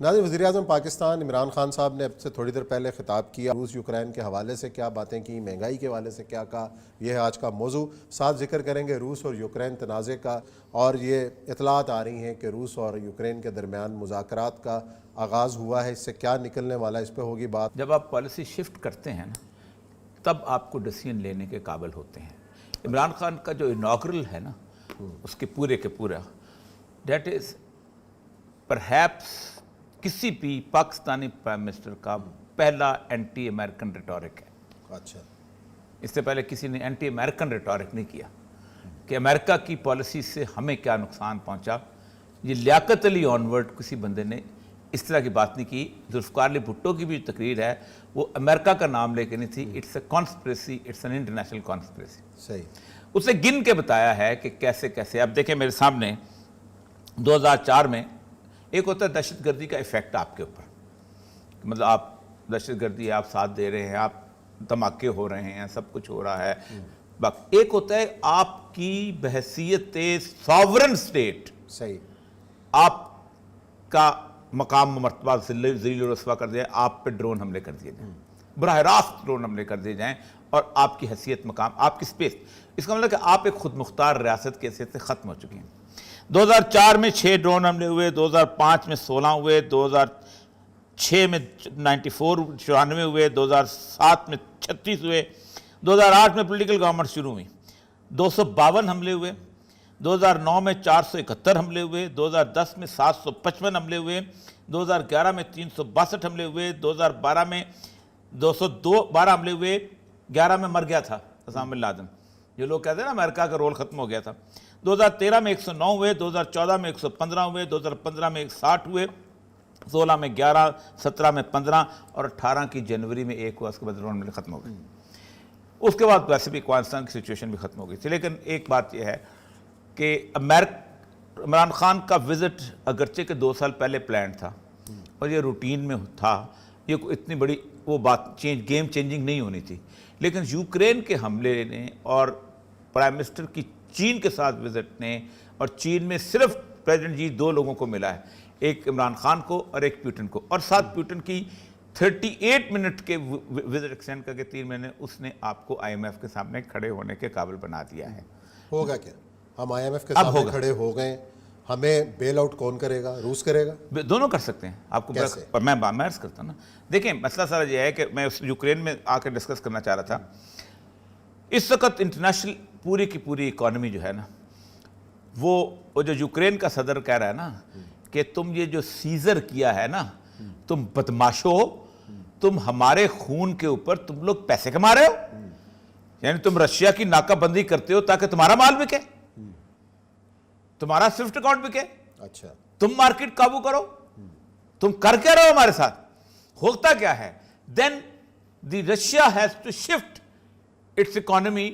ناظرین، وزیراعظم پاکستان عمران خان صاحب نے اب سے تھوڑی دیر پہلے خطاب کیا، روس یوکرین کے حوالے سے کیا باتیں کی، مہنگائی کے حوالے سے کیا کہا، یہ ہے آج کا موضوع۔ ساتھ ذکر کریں گے روس اور یوکرین تنازع کا، اور یہ اطلاعات آ رہی ہیں کہ روس اور یوکرین کے درمیان مذاکرات کا آغاز ہوا ہے، اس سے کیا نکلنے والا ہے، اس پہ ہوگی بات۔ جب آپ پالیسی شفٹ کرتے ہیں نا، تب آپ کو ڈیسیژن لینے کے قابل ہوتے ہیں۔ عمران خان کا جو اناگرل ہے نا، اس کے پورے کے پورا دیٹ از پرہیپس کسی بھی پاکستانی پرائم منسٹر کا پہلا اینٹی امریکن ریٹورک ہے۔ اچھا، اس سے پہلے کسی نے اینٹی امریکن ریٹورک نہیں کیا کہ امریکہ کی پالیسی سے ہمیں کیا نقصان پہنچا۔ یہ لیاقت علی آنورڈ کسی بندے نے اس طرح کی بات نہیں کی۔ ذوالفقار علی بھٹو کی بھی تقریر ہے، وہ امریکہ کا نام لے کے نہیں تھی، it's a conspiracy, it's an international conspiracy. صحیح۔ اسے گن کے بتایا ہے کہ کیسے کیسے۔ اب دیکھیں میرے سامنے 2004 میں ایک ہوتا ہے دہشت گردی کا ایفیکٹ آپ کے اوپر، مطلب آپ دہشت گردی آپ ساتھ دے رہے ہیں، آپ دھماکے ہو رہے ہیں، سب کچھ ہو رہا ہے۔ ایک ہوتا ہے آپ کی بحیثیت ساورن اسٹیٹ، صحیح، آپ کا مقام و مرتبہ ذلیل و رسوا کر دیا، آپ پہ ڈرون حملے کر دیے جائیں، براہ راست ڈرون حملے کر دیے جائیں، اور آپ کی حیثیت، مقام، آپ کی سپیس، اس کا مطلب کہ آپ ایک خود مختار ریاست کی حیثیت سے ختم ہو چکی ہیں۔ 2004 میں 6 ڈرون حملے ہوئے، 2005 میں 16 ہوئے، 2006 میں 94 ہوئے، 2007 میں 36 ہوئے، 2008 میں پولیٹیکل گورنمنٹ شروع ہوئی، 252 حملے ہوئے، 2009 میں 471 حملے ہوئے، 2010 میں 755 حملے ہوئے، 2011 میں 362 حملے ہوئے، 2012 میں 212 حملے ہوئے، 11 میں مر گیا تھا اسامہ بن لادن، جو لوگ کہتے ہیں نا امریکہ کا رول ختم ہو گیا تھا۔ 2013 میں 109 ہوئے، 2014 میں 115 ہوئے، 2015 میں 60 ہوئے، 16 میں 11، 17 میں 15 اور 18 کی جنوری میں 1 ہوا، اس کے بعد ڈرون حملے ختم ہو گئے۔ اس کے بعد ویسے بھی افغانستان کی سچویشن بھی ختم ہو گئی تھی۔ لیکن ایک بات یہ ہے کہ عمران خان کا وزٹ اگرچہ کہ 2 سال پہلے پلان تھا اور یہ روٹین میں تھا، یہ اتنی بڑی وہ بات گیم چینجنگ نہیں ہونی تھی، لیکن یوکرین کے حملے نے اور پرائم منسٹر کی چین کے ساتھ وزٹ نے، اور چین میں صرف پریزیڈنٹ جی 2 لوگوں کو ملا ہے، ایک عمران خان کو اور ایک پیوٹن کو، اور ساتھ پیوٹن کی 38 منٹ کے وزٹ ایکسٹینڈ کر کے 3 مہینے اس نے آپ کو آئی ایم ایف کے سامنے کھڑے ہونے کے قابل بنا دیا ہے۔ ہوگا کیا؟ ہم آئی ایم ایف کے سامنے کھڑے ہو گئے، ہمیں بیل آؤٹ کون کرے گا؟ روس کرے گا؟ دونوں کر سکتے ہیں۔ آپ کو میں عرض کرتا ہوں نا، دیکھیں مسئلہ سارا یہ ہے کہ میں یوکرین میں آ کے ڈسکس کرنا چاہ رہا تھا۔ اس وقت انٹرنیشنل پوری کی پوری اکانومی جو ہے نا، وہ جو یوکرین کا صدر کہہ رہا ہے نا کہ تم یہ جو سیزر کیا ہے نا، تم بدماشو ہو، تم ہمارے خون کے اوپر تم لوگ پیسے کما رہے ہو، یعنی تم رشیا کی ناکہ بندی کرتے ہو تاکہ تمہارا مال بکے، تمہارا سوئفٹ اکاؤنٹ بکے، اچھا، تم مارکیٹ قابو کرو، تم کر کے رہو ہمارے ساتھ۔ ہوتا کیا ہے؟ Then the Russia has to shift its economy,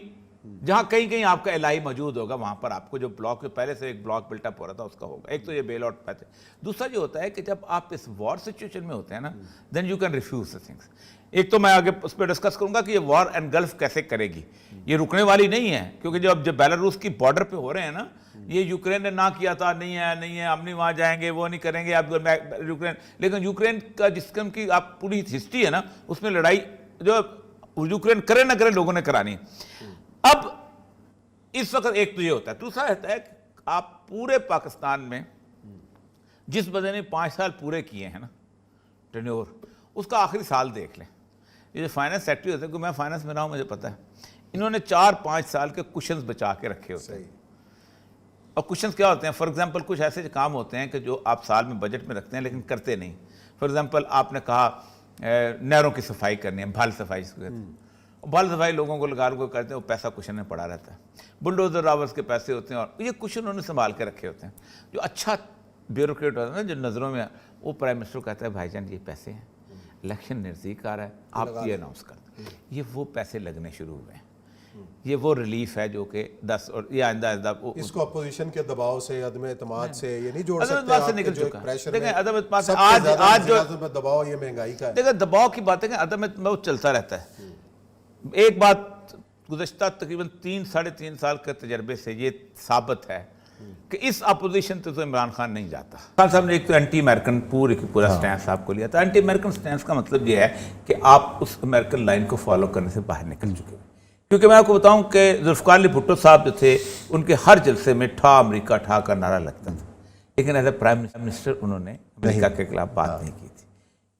جہاں کہیں کہیں آپ کا الہی موجود ہوگا، وہاں پر آپ کو جو بلاک پہلے سے ایک بلاک بلٹ اپ ہو رہا تھا اس کا ہوگا۔ ایک تو یہ بیل آؤٹ پیسے، دوسرا یہ ہوتا ہے کہ جب آپ اس وار سچویشن میں ہوتے ہیں نا، then you can refuse the things. ایک تو میں آگے اس پہ ڈسکس کروں گا کہ یہ وار اینڈ گلف کیسے کرے گی، یہ رکنے والی نہیں ہے، کیونکہ جب بیلاروس کی بارڈر پہ ہو رہے ہیں نا، یہ یوکرین نے نہ کیا تھا، نہیں ہے ہم نہیں وہاں جائیں گے، وہ نہیں کریں گے آپ یوکرین، لیکن یوکرین کا جس قسم کی آپ پوری ہسٹری ہے نا، اس میں لڑائی جو یوکرین کرے نہ کرے لوگوں نے کرانی ہے۔ اب اس وقت ایک تو یہ ہوتا ہے، دوسرا ہوتا ہے کہ آپ پورے پاکستان میں جس بندے نے 5 سال پورے کیے ہیں نا ٹینیور، اس کا آخری سال دیکھ لیں۔ یہ جو فائنانس سیکٹری ہوتے ہیں، کہ میں فائنانس میں رہا ہوں مجھے پتا ہے، انہوں نے 4-5 سال کے کوشنز بچا کے رکھے ہوتے ہیں۔ اور کوشنز کیا ہوتے ہیں؟ فار ایگزامپل کچھ ایسے کام ہوتے ہیں کہ جو آپ سال میں بجٹ میں رکھتے ہیں لیکن کرتے نہیں۔ فار ایگزامپل آپ نے کہا نہروں کی صفائی کرنی ہے، بھال صفائی جس کو کہتے ہیں، بھال صفائی لوگوں کو لگا کو کرتے ہیں، وہ پیسہ کوشن میں پڑا رہتا ہے، بلڈوزر راورز کے پیسے ہوتے ہیں، اور یہ کوشن انہوں نے سنبھال کے رکھے ہوتے ہیں۔ جو اچھا بیوروکریٹ ہوتا ہے نا، جو نظروں میں وہ پرائم منسٹر کہتا ہے بھائی جان یہ پیسے ہیں، الیکشن نزدیک آ رہا ہے، آپ یہ اناؤنس کر دیں، یہ وہ پیسے لگنے شروع ہوئے ہیں، یہ وہ ریلیف ہے جو کہ 10 اور یہ آئندہ اس کو اپوزیشن کے دباؤ سے، عدم اعتماد سے یہ نہیں جوڑ عدم اعتماد سے سکتے، نکل چکا ہے۔ دیکھیں عدم اعتماد سے آج جو دباؤ یہ مہنگائی کا ہے، دیکھیں دباؤ کی بات ہے کہ عدم اعتماد چلتا رہتا ہے۔ ایک بات گزشتہ تقریباً 3-3.5 سال کے تجربے سے یہ ثابت ہے کہ اس اپوزیشن تو عمران خان نہیں جاتا. خان صاحب نے ایک تو اینٹی امریکن پورا سٹینس آپ کو لیا تھا. اینٹی امریکن سٹینس کا مطلب یہ ہے کہ آپ اس امریکن لائن کو فالو کرنے سے باہر نکل چکے ہیں. کیونکہ میں آپ کو بتاؤں کہ ذوالفقار علی بھٹو صاحب جو تھے ان کے ہر جلسے میں ٹھا امریکہ ٹھا کا نعرہ لگتا تھا, لیکن ایز اے پرائم منسٹر انہوں نے امریکہ کے خلاف بات نہیں کی تھی.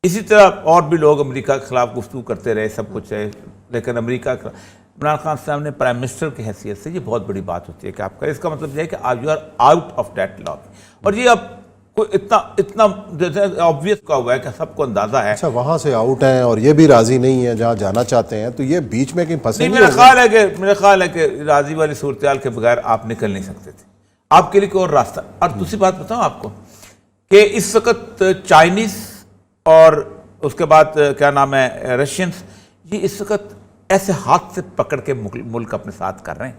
اسی طرح اور بھی لوگ امریکہ کے خلاف گفتگو کرتے رہے, سب کچھ ہے, لیکن امریکہ کے عمران خان صاحب نے پرائم منسٹر کی حیثیت سے, یہ بہت بڑی بات ہوتی ہے کہ آپ کا, اس کا مطلب یہ ہے کہ you are out of that lobby. اور یہ اب کوئی اتنا آبویس کا ہوا ہے کہ سب کو اندازہ ہے. اچھا, وہاں سے آؤٹ ہیں اور یہ بھی راضی نہیں ہے جہاں جانا چاہتے ہیں, تو یہ بیچ میں کہیں پھنسے نہیں. میرا خیال ہے کہ راضی والی صورتحال کے بغیر آپ نکل نہیں سکتے تھے. آپ کے لیے کوئی اور راستہ. اور دوسری بات بتاؤں آپ کو کہ اس وقت چائنیز اور اس کے بعد کیا نام ہے رشینز, یہ اس وقت ایسے ہاتھ سے پکڑ کے ملک اپنے ساتھ کر رہے ہیں.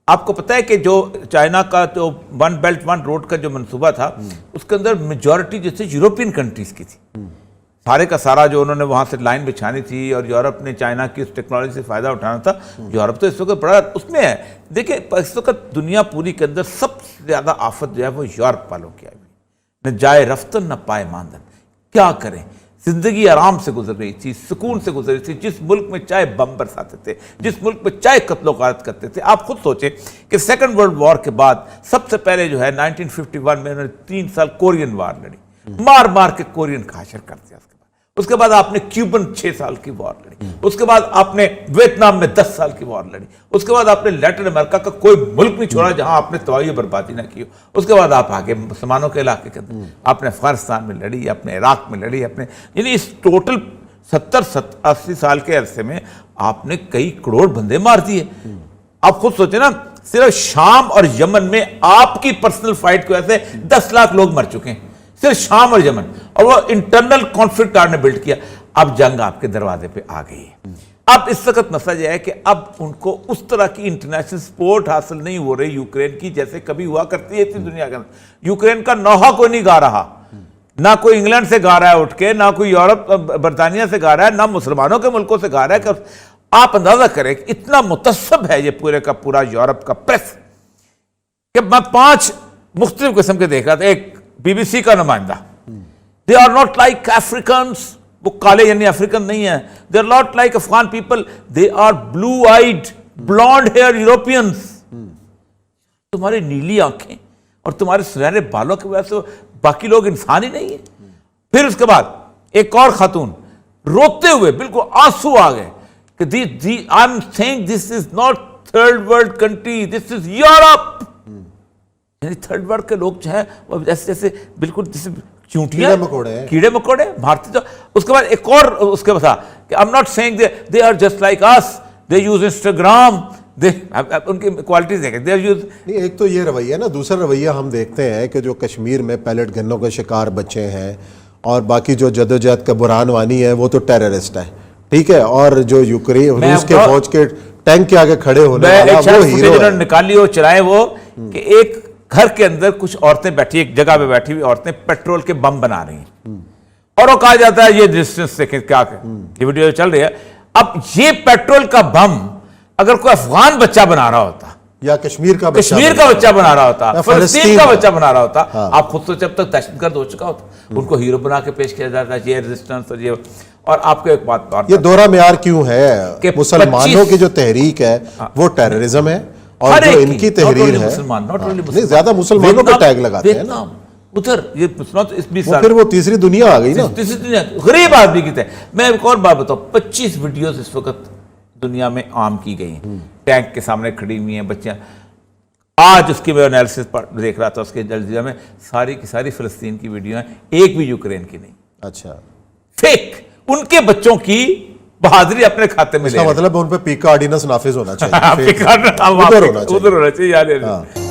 آپ کو پتہ ہے کہ جو چائنا کا جو ون بیلٹ ون روڈ کا جو منصوبہ تھا اس کے اندر میجورٹی جو تھی یورپین کنٹریز کی تھی. سارے کا سارا جو انہوں نے وہاں سے لائن بچھانی تھی اور یورپ نے چائنا کی اس ٹیکنالوجی سے فائدہ اٹھانا تھا. یورپ تو اس وقت بڑا اس میں ہے. دیکھیں اس وقت دنیا پوری کے اندر سب سے زیادہ آفت جو ہے وہ یورپ والوں کی آئی ہوئی. نہ جائے رفتن نہ پائے ماندن. کیا کریں, زندگی آرام سے گزر رہی تھی, سکون سے گزر رہی تھی. جس ملک میں چاہے بم برساتے تھے, جس ملک میں چاہے قتل و غارت کرتے تھے. آپ خود سوچیں کہ سیکنڈ ورلڈ وار کے بعد سب سے پہلے جو ہے 1951 میں انہوں نے 3 سال کورین وار لڑی, مار مار کے کورین کا حشر کر دیا. اس کے بعد آپ نے کیوبن 6 سال کی وار لڑی. اس کے بعد آپ نے ویتنام میں 10 سال کی وار لڑی. اس کے بعد آپ نے لیٹن امریکہ کا کوئی ملک نہیں چھوڑا جہاں آپ نے تباہی و بربادی نہ کی ہو. اس کے بعد آپ آگے مسلمانوں کے علاقے کے اندر آپ نے افغانستان میں لڑی, اپنے عراق میں لڑی, اپنے یعنی اس ٹوٹل 70-80 سال کے عرصے میں آپ نے کئی کروڑ بندے مار دیے. آپ خود سوچیں نا, صرف شام اور یمن میں آپ کی پرسنل فائٹ کی وجہ سے 10 لاکھ لوگ مر چکے ہیں, صرف شام اور یمن. اور وہ انٹرنل کانفلکٹ آپ نے بلڈ کیا. اب جنگ آپ کے دروازے پہ آ گئی ہے. اب اس وقت مسئلہ یہ ہے کہ اب ان کو اس طرح کی انٹرنیشنل سپورٹ حاصل نہیں ہو رہی یوکرین کی جیسے کبھی ہوا کرتی ہے تھی دنیا کے اندر. یوکرین کا نوحہ کوئی نہیں گا رہا, نہ کوئی انگلینڈ سے گا رہا ہے اٹھ کے, نہ کوئی یورپ برطانیہ سے گا رہا ہے, نہ مسلمانوں کے ملکوں سے گا رہا ہے. کہ آپ اندازہ کریں کہ اتنا متعصب ہے یہ پورے کا پورا یورپ کا پریس کہ میں 5 مختلف قسم کے دیکھ رہا تھا. ایک بی بی سی کا نمائندہ, they are not like Africans, وہ کالے یعنی افریقن نہیں ہیں. they are not like Afghan people, they are blue eyed blonde hair Europeans. تمہاری نیلی آنکھیں اور تمہارے سنہرے بالوں کی وجہ سے باقی لوگ انسان ہی نہیں ہیں. پھر اس کے بعد ایک اور خاتون روتے ہوئے بالکل آنسو آ گئے کہ I'm saying this is not third world country, this is Europe. یعنی تھرڈ ورلڈ کے لوگ جو ہے وہ جیسے بالکل جیسے چونٹیاں کیڑے مکوڑے بھارتی. جو اس کے بعد ایک اور اس کے بتا کہ I'm not saying they are just like us, they use Instagram, ان کی کوالٹیز دیکھیں. نہیں, ایک تو یہ رویہ ہے نا. دوسرا رویہ ہم دیکھتے ہیں کہ جو کشمیر میں پیلٹ گنوں کے شکار بچے ہیں اور باقی جو جدوجہد کا برہان وانی ہے وہ تو ٹیررسٹ ہے, ٹھیک ہے. اور جو یوکرین روس کے فوج کے ٹینک کے آگے کھڑے ہونے والا وہ ہیرو ہے. نکالی وہ چلائے وہ کہ ایک گھر کے اندر کچھ عورتیں بیٹھی, ایک جگہ پہ بیٹھی ہوئی عورتیں پیٹرول کے بم بنا رہی ہیں اور وہ کہا جاتا ہے یہ ڈسٹنس دیکھیں کیا یہ ویڈیو چل رہی ہے. اب یہ پیٹرول کا بم اگر کوئی افغان بچہ بنا رہا ہوتا یا کشمیر کا بچہ بنا رہا ہوتا, فلسطین کا بچہ بنا رہا ہوتا, آپ خود سوچیں اب تک دہشت گرد ہو چکا ہوتا. ان کو ہیرو بنا کے پیش کیا جاتا ہے, یہ ریزسٹنس اور یہ. اور آپ کو ایک بات اور, یہ دورہ معیار کیوں ہے کہ مسلمانوں کی جو تحریک ہے وہ ٹیررزم ہے اور جو ان کی تحریر ہے نہیں زیادہ مسلمانوں کو ٹیگ لگاتے ہیں نا ادھر. یہ پھر وہ تیسری دنیا آ گئی نا, تیسری دنیا غریب آدمی کی تحریر. میں ایک اور بات بتاؤں, 25 ویڈیوز اس وقت دنیا میں عام کی گئی ہیں, ٹینک کے سامنے کھڑی ہوئی ہیں بچیاں. آج اس کی میں انالیسس دیکھ رہا تھا, اس کے جلزیہ میں ساری کی ساری فلسطین کی ویڈیو ہیں, ایک بھی یوکرین کی نہیں. اچھا, فیک. ان کے بچوں کی بہادری اپنے کھاتے میں لے, مطلب ان پہ پیکا آرڈیننس نافذ ہونا چاہیے, ادھر ہونا چاہیے.